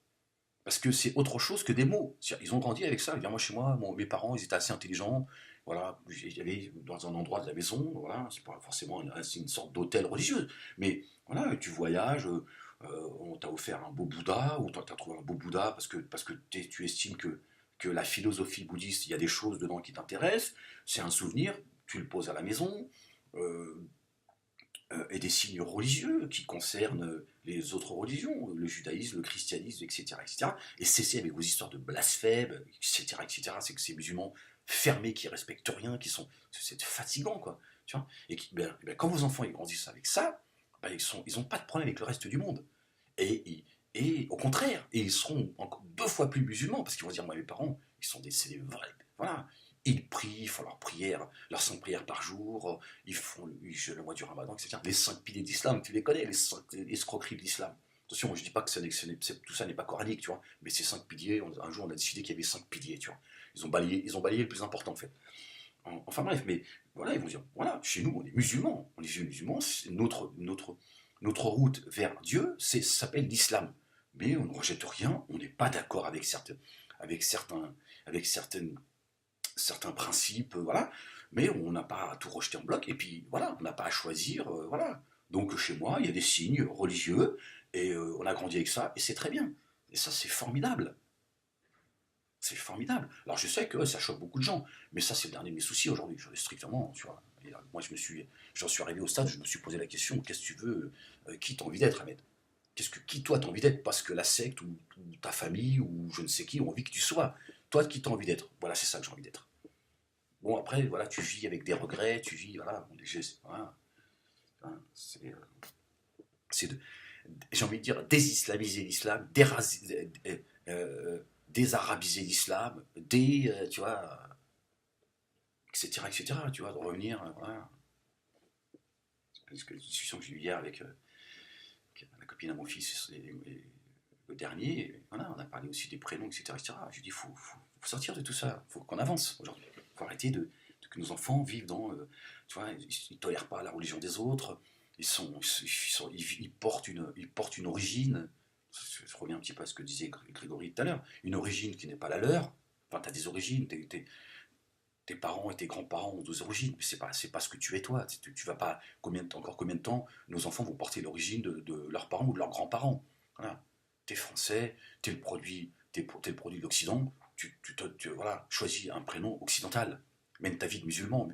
Parce que c'est autre chose que des mots. Ils ont grandi avec ça. Moi, chez moi, mes parents, ils étaient assez intelligents. Voilà, il y avait dans un endroit de la maison, voilà, c'est pas forcément c'est une sorte d'hôtel religieux. Mais voilà, tu voyages, on t'a offert un beau Bouddha, ou tu as trouvé un beau Bouddha parce que tu estimes que la philosophie bouddhiste, il y a des choses dedans qui t'intéressent. C'est un souvenir, tu le poses à la maison. Et des signes religieux qui concernent les autres religions, le judaïsme, le christianisme, etc., etc. Et cessez avec vos histoires de blasphème, etc., etc. C'est que ces musulmans fermés qui respectent rien, c'est fatigant, quoi. Tu vois, et quand vos enfants ils grandissent avec ça, ils ont pas de problème avec le reste du monde. Et au contraire, et ils seront encore 2 fois plus musulmans parce qu'ils vont dire, moi mes parents, c'est des vrais, voilà. Ils prient, ils font leurs prières, leurs 5 prières par jour, ils font le mois du Ramadan, etc. Les 5 piliers d'islam, tu les connais, les 5 escroqueries de l'islam. Attention, je ne dis pas que tout ça n'est pas coranique, tu vois, mais ces 5 piliers, un jour on a décidé qu'il y avait 5 piliers, tu vois. Ils ont balayé le plus important en fait. Enfin bref, mais voilà, ils vont dire, voilà, chez nous on est musulmans, c'est notre route vers Dieu, ça s'appelle l'islam. Mais on ne rejette rien, on n'est pas d'accord avec certaines certains principes, voilà, mais on n'a pas à tout rejeter en bloc, et puis voilà, on n'a pas à choisir, voilà. Donc chez moi, il y a des signes religieux, et on a grandi avec ça, et c'est très bien. Et ça, c'est formidable. C'est formidable. Alors je sais que ça choque beaucoup de gens, mais ça, c'est le dernier de mes soucis aujourd'hui. J'en ai strictement, tu vois. Et, moi, j'en suis arrivé au stade, je me suis posé la question, qu'est-ce que tu veux, qui t'as envie d'être, Ahmed? Qui toi t'as envie d'être? Parce que la secte ou ta famille ou je ne sais qui ont envie que tu sois. Toi, qui t'as envie d'être? Voilà, c'est ça que j'ai envie d'être. Bon, après, voilà, tu vis avec des regrets, tu vis, voilà, voilà, hein, c'est j'ai envie de dire, désislamiser l'islam, désarabiser l'islam, tu vois, etc., tu vois, de revenir, voilà. C'est une discussion que j'ai eue hier avec la copine à mon fils, et le dernier, et voilà, on a parlé aussi des prénoms, etc. Je lui dis, faut sortir de tout ça, faut qu'on avance aujourd'hui. Faut arrêter que nos enfants vivent dans, tu vois, ils tolèrent pas la religion des autres, ils portent une origine. Je reviens un petit peu à ce que disait Grégory tout à l'heure, une origine qui n'est pas la leur. Enfin, tu as des origines, tes parents et tes grands-parents ont des origines, mais c'est pas ce que tu es toi. Tu vas pas, encore combien de temps nos enfants vont porter l'origine de leurs parents ou de leurs grands-parents. Voilà. T'es français, t'es le produit de l'Occident, voilà, choisis un prénom occidental. Mène ta vie de musulman,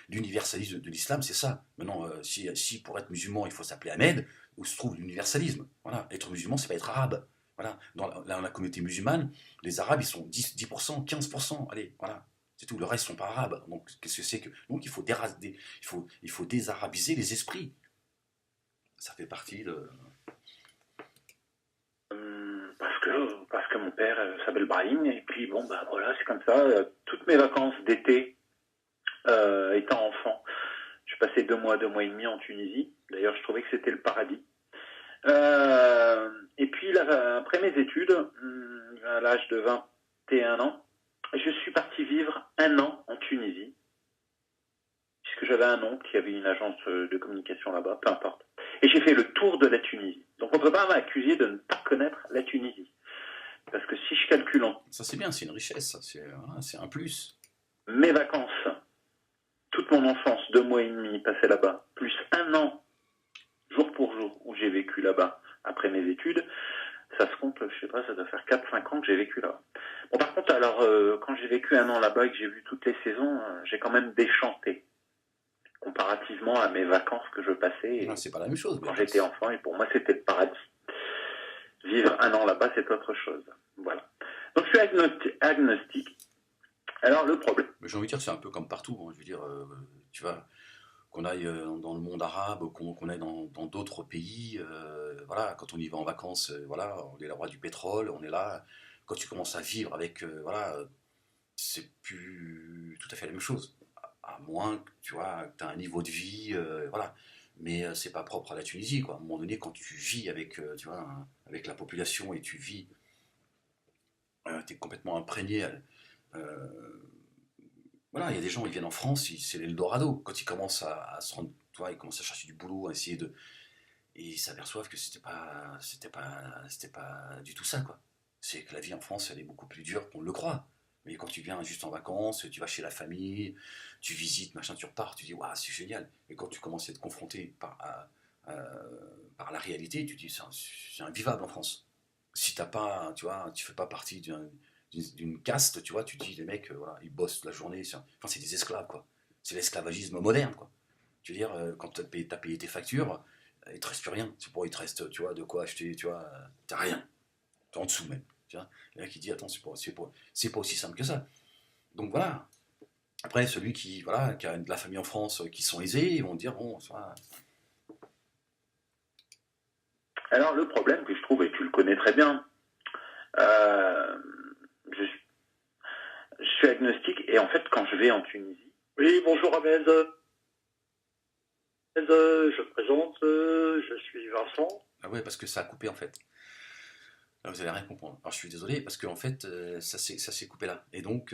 l'universalisme de l'islam, c'est ça. Maintenant, si pour être musulman, il faut s'appeler Ahmed, où se trouve l'universalisme? Voilà, être musulman, c'est pas être arabe. Voilà, dans la communauté musulmane, les arabes, ils sont 10%, 15%, allez, voilà. C'est tout, le reste sont pas arabes. Donc, qu'est-ce que c'est que. Donc, il faut désarabiser les esprits. Ça fait partie de. Parce que mon père s'appelle Brahim, et puis bon, bah voilà, c'est comme ça. Toutes mes vacances d'été, étant enfant, je passais 2 mois et demi en Tunisie. D'ailleurs, je trouvais que c'était le paradis. Et puis, là, après mes études, à l'âge de 21 ans, je suis parti vivre 1 an en Tunisie, puisque j'avais un oncle qui avait une agence de communication là-bas, peu importe. Et j'ai fait le tour de la Tunisie. Donc on ne peut pas m'accuser de ne pas connaître la Tunisie. Parce que si je calcule Ça c'est bien, c'est une richesse, c'est un plus. Mes vacances, toute mon enfance, 2 mois et demi passé là-bas, plus 1 an, jour pour jour, où j'ai vécu là-bas après mes études, ça se compte, je sais pas, ça doit faire 4-5 ans que j'ai vécu là-bas. Bon, par contre, alors, quand j'ai vécu 1 an là-bas et que j'ai vu toutes les saisons, j'ai quand même déchanté, comparativement à mes vacances que je passais. Non, c'est pas la même chose. Quand j'étais enfant, et pour moi, c'était le paradis. Vivre 1 an là-bas, c'est autre chose. Voilà. Donc, je suis agnostique. Alors, le problème... Mais j'ai envie de dire, c'est un peu comme partout. Hein. Je veux dire, tu vois, qu'on aille dans le monde arabe, qu'on aille dans d'autres pays, voilà, quand on y va en vacances, voilà, on est le roi du pétrole, on est là. Quand tu commences à vivre avec, voilà, c'est plus tout à fait la même chose. À moins que tu vois, que tu as un niveau de vie, voilà. Mais c'est pas propre à la Tunisie, quoi. À un moment donné, quand tu vis avec, tu vois, avec la population et tu vis, tu es complètement imprégné. Voilà, il y a des gens, ils viennent en France, c'est l'Eldorado. Quand ils commencent à se rendre, tu vois, ils commencent à chercher du boulot, à essayer de, et ils s'aperçoivent que c'était pas du tout ça, quoi. C'est que la vie en France, elle est beaucoup plus dure qu'on le croit. Mais quand tu viens juste en vacances, tu vas chez la famille, tu visites, machin, tu repars, tu dis, waouh, c'est génial. Mais quand tu commences à être confronté par la réalité, tu dis, c'est invivable en France. Si t'as pas, tu vois, tu fais pas partie d'une caste, tu vois, tu dis, les mecs, voilà, ils bossent la journée, enfin, c'est des esclaves, quoi. C'est l'esclavagisme moderne, quoi. Tu veux dire, quand t'as payé tes factures, il te reste plus rien. C'est pour il te reste, tu vois, de quoi acheter, tu vois, t'as rien. T'es en dessous même. Tu vois. Le mec qui dit, attends, c'est pas aussi simple que ça. Donc voilà. Après, celui voilà, qui a de la famille en France qui sont aisés, ils vont dire, bon, ça. Alors, le problème que je trouve, et tu le connais très bien, je suis agnostique, et en fait, quand je vais en Tunisie... Oui, bonjour Ahmed. Je me présente, je suis Vincent. Ah ouais, parce que ça a coupé en fait. Là, vous allez rien comprendre. Alors je suis désolé, parce qu'en fait, ça s'est coupé là. Et donc,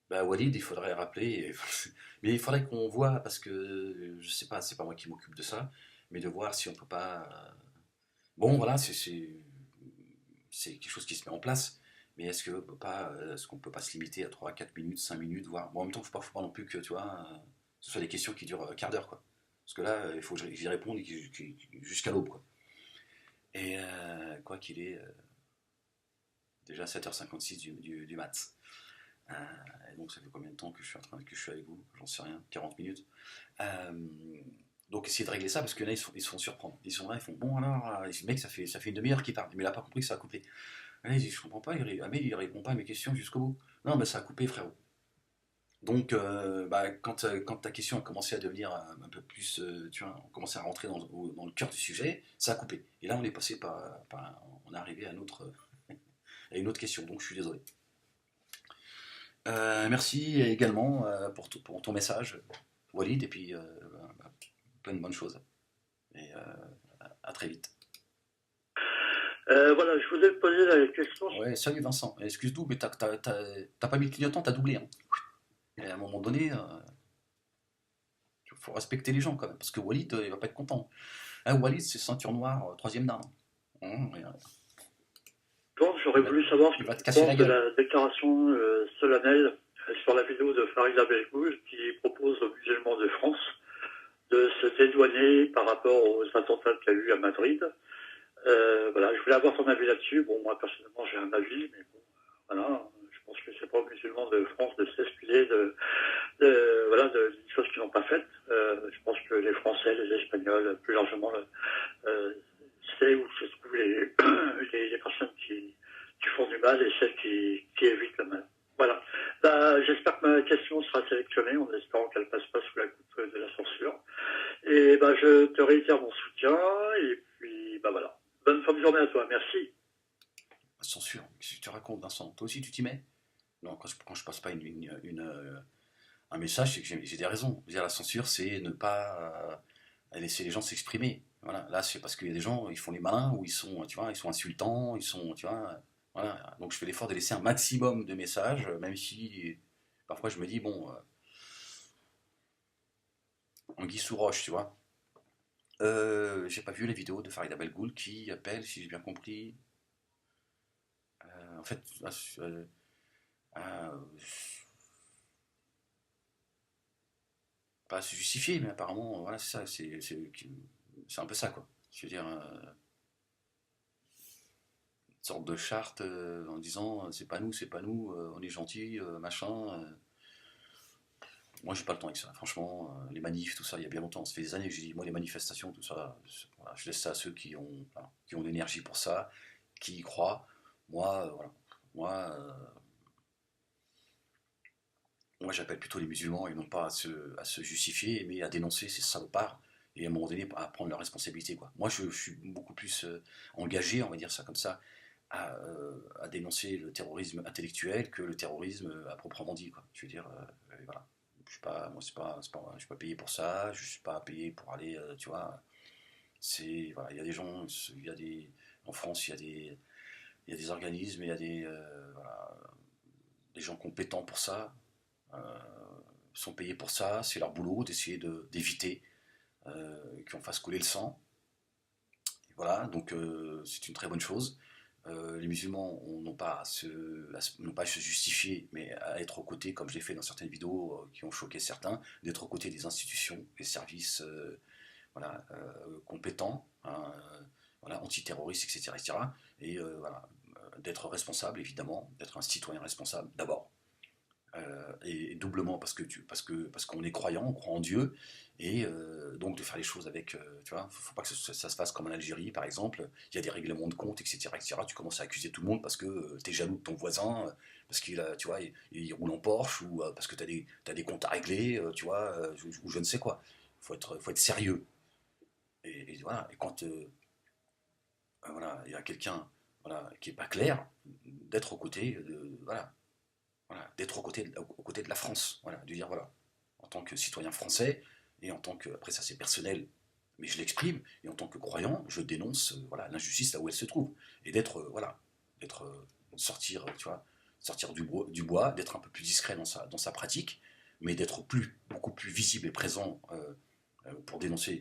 bah, Walid, il faudrait rappeler. Mais il faudrait qu'on voit, parce que je sais pas, c'est pas moi qui m'occupe de ça, mais de voir si on peut pas. Bon, voilà, c'est quelque chose qui se met en place. Mais est-ce qu'on peut pas se limiter à 3, 4 minutes, 5 minutes, voire. Bon, en même temps, faut pas non plus que, tu vois, ce soit des questions qui durent un quart d'heure, quoi. Parce que là, il faut que j'y réponde jusqu'à l'aube, quoi. Et quoi qu'il est, déjà 7h56 du mat. Et donc ça fait combien de temps que je suis avec vous? J'en sais rien, 40 minutes. Donc essayez de régler ça parce que là ils se font surprendre. Ils sont là, ils font bon alors, le mec ça fait une demi-heure qu'il parle, mais il a pas compris que ça a coupé. Là, il dit je comprends pas, il répond pas à mes questions jusqu'au bout. Non mais ça a coupé frérot. Donc quand ta question a commencé à devenir un peu plus, tu vois, on commençait à rentrer dans le cœur du sujet, ça a coupé. Et là on est passé on est arrivé à à une autre question, donc je suis désolé. Merci également pour ton message, Walid, et puis plein de bonnes choses. Et à très vite. Voilà, je voulais te poser la question. Ouais, salut Vincent. Excuse-nous, mais t'as pas mis le clignotant, t'as doublé. Hein. Et à un moment donné, il faut respecter les gens quand même, parce que Walid, il va pas être content. Walid, c'est ceinture noire, 3e dan. Donc, j'aurais voulu savoir ce il que va te tu casser la penses de gueule. la déclaration solennelle sur la vidéo de Farid Abdelgouj qui propose aux musulmans de France de se dédouaner par rapport aux attentats qu'il y a eu à Madrid. Voilà, je voulais avoir ton avis là-dessus. Bon, moi, personnellement, j'ai un avis, mais bon, voilà, je pense que c'est pas aux musulmans de France de s'excuser de choses qu'ils n'ont pas faites. Je pense que les Français, les Espagnols, plus largement, c'est où se trouvent les personnes qui font du mal et celles qui évitent le mal. Voilà. J'espère que ma question sera sélectionnée en espérant qu'elle passe pas sous la coupe de la censure. Et je te réitère mon soutien et puis voilà. Bonne fin de journée à toi. Merci. La censure, qu'est-ce que tu racontes, Vincent? Toi aussi tu t'y mets? Non, quand je passe pas un message, c'est que j'ai des raisons. Je veux dire, la censure, c'est ne pas laisser les gens s'exprimer. Voilà. Là, c'est parce qu'il y a des gens, ils font les malins, ou ils sont, tu vois, ils sont insultants, ils sont, tu vois, voilà. Donc je fais l'effort de laisser un maximum de messages, même si parfois je me dis, bon, anguille sous roche, tu vois. J'ai pas vu les vidéos de Farid Abdelgouj qui appelle, si j'ai bien compris. En fait, pas à se justifier, mais apparemment, voilà, c'est ça, c'est un peu ça, quoi. Je veux dire, une sorte de charte en disant c'est pas nous, on est gentils, machin. Moi, j'ai pas le temps avec ça, franchement. Les manifs, tout ça, il y a bien longtemps, ça fait des années que j'ai dit, moi, les manifestations, tout ça, voilà, je laisse ça à ceux qui ont l'énergie pour ça, qui y croient. Moi, voilà. Moi, j'appelle plutôt les musulmans et non pas à se justifier, mais à dénoncer ces salopards et à un moment donné à prendre leurs responsabilités, quoi. Moi, je suis beaucoup plus engagé, on va dire ça comme ça, à dénoncer le terrorisme intellectuel que le terrorisme à proprement dit, quoi. Je veux dire, voilà. Je suis pas, moi, je suis pas payé pour ça, je suis pas payé pour aller, tu vois. Voilà, il y a des gens, en France, il y a des organismes, il y a voilà, des gens compétents pour ça. Sont payés pour ça, c'est leur boulot d'essayer d'éviter qu'on fasse couler le sang. Et voilà, donc c'est une très bonne chose. Les musulmans n'ont pas à se justifier, mais à être aux côtés, comme je l'ai fait dans certaines vidéos qui ont choqué certains, d'être aux côtés des institutions, des services voilà, compétents, hein, voilà, antiterroristes, etc. Et voilà, d'être responsable, évidemment, d'être un citoyen responsable d'abord. Et doublement parce qu'on est croyant, on croit en Dieu, et donc de faire les choses avec, tu vois, faut pas que ça se fasse comme en Algérie par exemple, il y a des règlements de compte, etc., tu commences à accuser tout le monde parce que tu es jaloux de ton voisin, parce qu'il a, tu vois, il roule en Porsche, ou parce que t'as des comptes à régler, tu vois, ou je ne sais quoi. Faut être sérieux. Et voilà, et quand voilà, il y a quelqu'un, voilà, qui est pas clair, d'être aux côtés voilà, d'être aux côtés de la France, voilà, de dire voilà, en tant que citoyen français, et en tant que, après ça c'est personnel, mais je l'exprime, et en tant que croyant, je dénonce voilà, l'injustice là où elle se trouve, et voilà, sortir, tu vois, sortir du bois, d'être un peu plus discret dans sa pratique, mais d'être beaucoup plus visible et présent pour dénoncer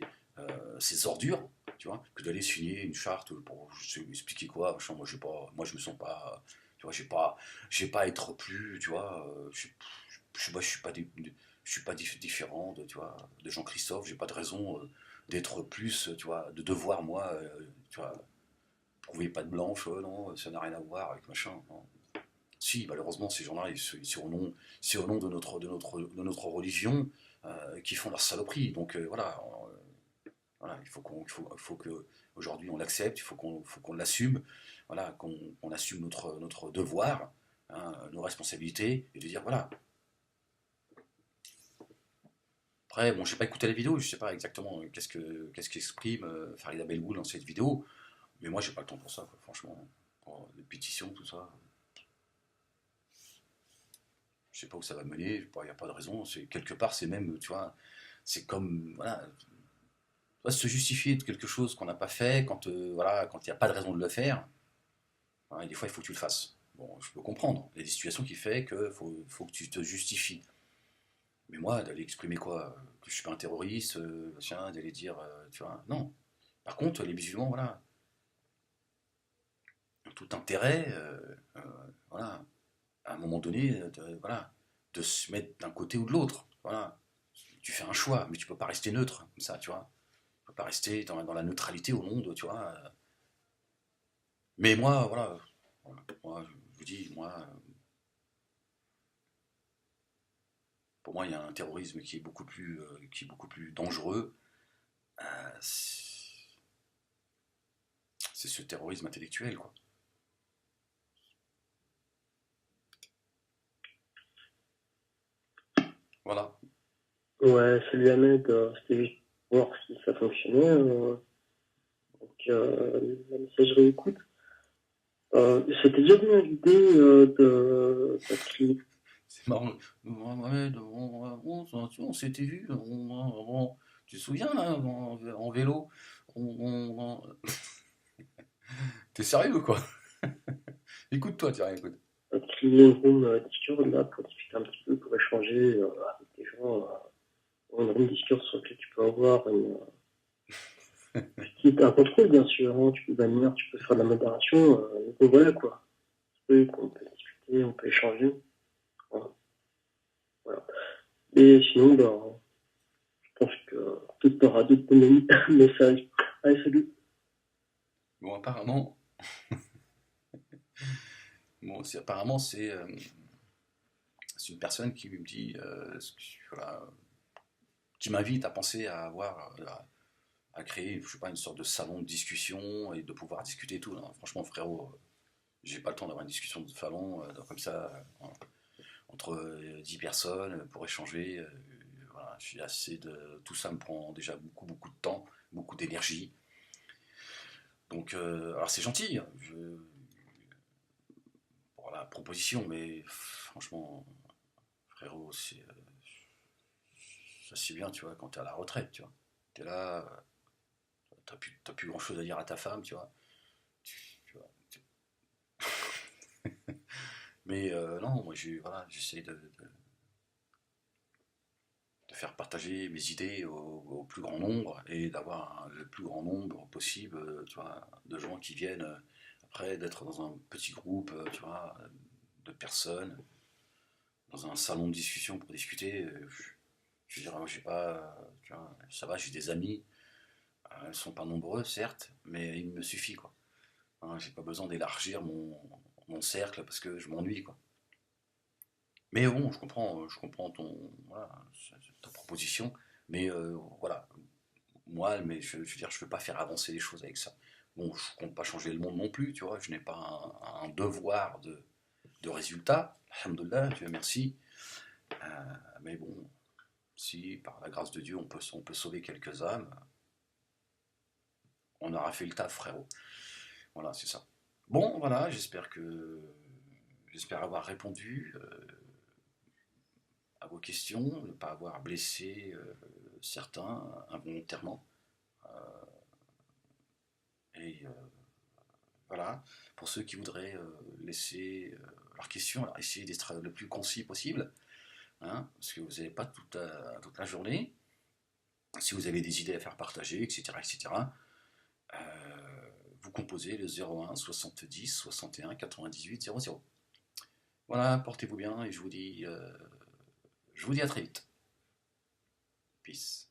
ces ordures, tu vois, que d'aller signer une charte pour je sais expliquer quoi, moi je me sens pas, Tu vois, j'ai pas à être plus, tu vois, je suis pas, je suis pas différent de, tu vois, de Jean-Christophe, j'ai pas de raison d'être plus, tu vois, de devoir, moi, tu vois, prouver pas de blanche, non, ça n'a rien à voir avec machin, non. Si, malheureusement, ces gens-là, c'est au nom de notre religion qui font leur saloperie. Donc voilà, voilà, il faut que aujourd'hui on l'accepte, faut qu'on l'assume, voilà, qu'on assume notre devoir, hein, nos responsabilités, et de dire voilà. Après, bon, j'ai pas écouté la vidéo, je sais pas exactement qu'est-ce qu'exprime Farida Belboul dans cette vidéo, mais moi j'ai pas le temps pour ça, quoi, franchement. Pour les pétitions, tout ça. Je sais pas où ça va mener, il n'y a pas de raison. Quelque part, c'est même, tu vois, c'est comme, voilà, se justifier de quelque chose qu'on n'a pas fait quand voilà, quand il n'y a pas de raison de le faire. Hein, et des fois, il faut que tu le fasses. Bon, je peux comprendre. Il y a des situations qui font que faut que tu te justifies. Mais moi, d'aller exprimer quoi? Que je suis pas un terroriste, tiens, d'aller dire, tu vois, non. Par contre, les musulmans, voilà, ont tout intérêt, euh, voilà, à un moment donné, voilà, de se mettre d'un côté ou de l'autre. Voilà. Tu fais un choix, mais tu peux pas rester neutre, comme ça, tu vois. Tu peux pas rester dans la neutralité au monde, tu vois. Mais moi, voilà, moi, je vous dis, moi, pour moi, il y a un terrorisme qui est beaucoup plus dangereux. C'est ce terrorisme intellectuel, quoi. Voilà. Ouais, salut Ahmed, c'était juste pour voir si ça fonctionnait. La messagerie écoute. C'était déjà venu à l'idée de C'est marrant. Ouais, on s'était vu. Tu te souviens, là, en vélo T'es sérieux, quoi? Écoute-toi, tiens, écoute. créer une room Discord là pour discuter un petit peu, pour échanger avec des gens. Une room Discord sur laquelle tu peux avoir un contrôle, bien sûr. Hein, tu peux bannir, tu peux faire de la modération. Donc voilà quoi. On peut discuter, on peut échanger. Voilà. Et sinon, ben, je pense que tout aura d'autres messages. Allez, salut. Bon, apparemment, bon, apparemment c'est une personne qui me dit, voilà, qui m'invite à penser à avoir, à créer, je sais pas, une sorte de salon de discussion et de pouvoir discuter et tout. Non, franchement, frérot, j'ai pas le temps d'avoir une discussion de salon comme ça entre 10 personnes pour échanger. Voilà, je suis assez de tout ça me prend déjà beaucoup de temps, beaucoup d'énergie. Donc, alors c'est gentil pour la proposition, mais franchement, frérot, ça c'est bien, tu vois, quand t'es à la retraite, tu vois. T'es là, t'as plus grand chose à dire à ta femme, tu vois. Tu vois, mais non, moi voilà, j'essaie de faire partager mes idées au plus grand nombre et d'avoir le plus grand nombre possible, tu vois, de gens qui viennent après d'être dans un petit groupe, tu vois, de personnes, dans un salon de discussion pour discuter. Je veux dire, moi, j'ai pas, tu vois, ça va, j'ai des amis, ils sont pas nombreux, certes, mais il me suffit, quoi. Hein, j'ai pas besoin d'élargir mon cercle parce que je m'ennuie, quoi. Mais bon, je comprends voilà, ta proposition, mais voilà, moi, mais je veux dire, je ne veux pas faire avancer les choses avec ça. Bon, je compte pas changer le monde non plus, tu vois, je n'ai pas un devoir de résultat, alhamdoulilah, Dieu merci, mais bon, si par la grâce de Dieu on peut sauver quelques âmes, on aura fait le taf, frérot. Voilà, c'est ça. Bon, voilà, j'espère avoir répondu à vos questions, ne pas avoir blessé certains involontairement. Et voilà, pour ceux qui voudraient laisser leurs questions, alors essayez d'être le plus concis possible, hein, parce que vous n'avez pas toute la journée. Si vous avez des idées à faire partager, etc., etc., vous composez le 01 70 61 98 00. Voilà, portez-vous bien et je vous dis à très vite. Peace.